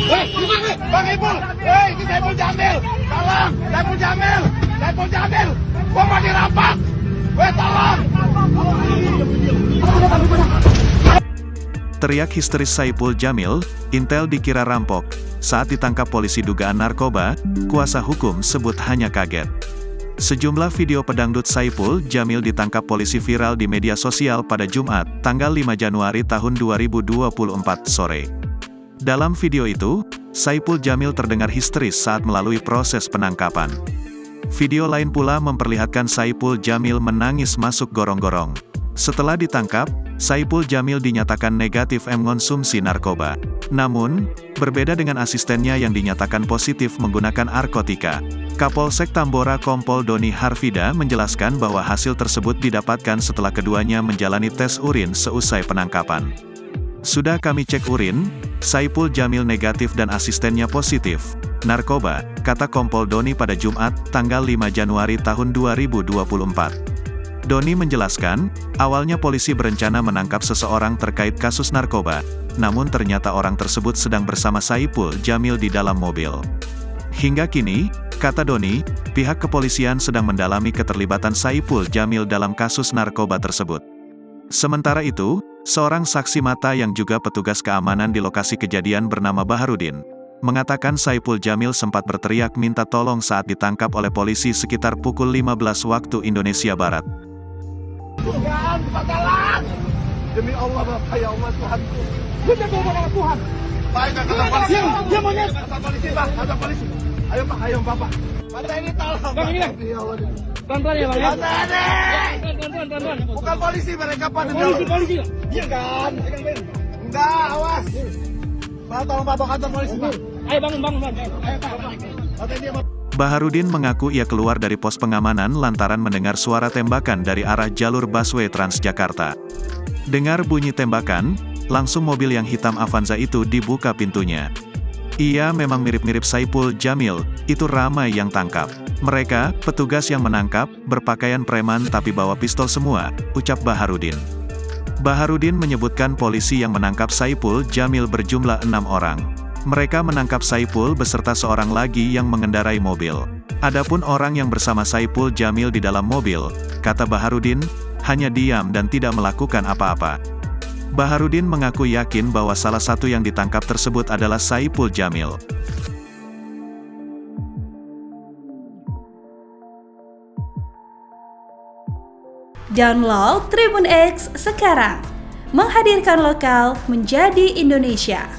Bang Ipul, ini Saiful Jamil, tolong, Saiful Jamil, gua mau dirampak, tolong. Teriak histeris Saiful Jamil, intel dikira rampok. Saat ditangkap polisi dugaan narkoba, kuasa hukum sebut hanya kaget. Sejumlah video pedangdut Saiful Jamil ditangkap polisi viral di media sosial pada Jumat, tanggal 5 Januari tahun 2024 sore. Dalam video itu, Saiful Jamil terdengar histeris saat melalui proses penangkapan. Video lain pula memperlihatkan Saiful Jamil menangis masuk gorong-gorong. Setelah ditangkap, Saiful Jamil dinyatakan negatif mengonsumsi narkoba. Namun, berbeda dengan asistennya yang dinyatakan positif menggunakan narkotika. Kapolsek Tambora Kompol Doni Harvida menjelaskan bahwa hasil tersebut didapatkan setelah keduanya menjalani tes urin seusai penangkapan. Sudah kami cek urin, Saiful Jamil negatif dan asistennya positif narkoba, kata Kompol Doni pada Jumat, tanggal 5 Januari tahun 2024. Doni menjelaskan, awalnya polisi berencana menangkap seseorang terkait kasus narkoba, namun ternyata orang tersebut sedang bersama Saiful Jamil di dalam mobil. Hingga kini, kata Doni, pihak kepolisian sedang mendalami keterlibatan Saiful Jamil dalam kasus narkoba tersebut. Sementara itu, seorang saksi mata yang juga petugas keamanan di lokasi kejadian bernama Baharudin, mengatakan Saiful Jamil sempat berteriak minta tolong saat ditangkap oleh polisi sekitar pukul 15 waktu Indonesia Barat. Tuhan, tolong! Demi Allah, Bapak, ya Allah, Tuhanku. Kita bawa dengan Tuhan. Baik, kantor polisi. Dia monyet. Kantor polisi, Pak. Kantor polisi. Ayo, Pak. Ayo, Bapak. Pak ini tolong. Bang, ini, Bang. Ya Allah. Pelan-pelan ya, Bang. Pelan-pelan. Bukan polisi, mereka Pak. Polisi. Iya kan? Enggak, awas. Pak, tolong Bapak kantor polisi, Pak. Ayo, bangun. Ayo, Pak. Baharudin mengaku ia keluar dari pos pengamanan lantaran mendengar suara tembakan dari arah jalur busway Transjakarta. Dengar bunyi tembakan, langsung mobil yang hitam Avanza itu dibuka pintunya. Ia memang mirip-mirip Saiful Jamil, itu ramai yang tangkap. Mereka, petugas yang menangkap, berpakaian preman tapi bawa pistol semua, ucap Baharudin. Baharudin menyebutkan polisi yang menangkap Saiful Jamil berjumlah 6 orang. Mereka menangkap Saiful beserta seorang lagi yang mengendarai mobil. Adapun orang yang bersama Saiful Jamil di dalam mobil, kata Baharudin, hanya diam dan tidak melakukan apa-apa. Baharudin mengaku yakin bahwa salah satu yang ditangkap tersebut adalah Saiful Jamil. Download Tribun X sekarang, menghadirkan lokal menjadi Indonesia.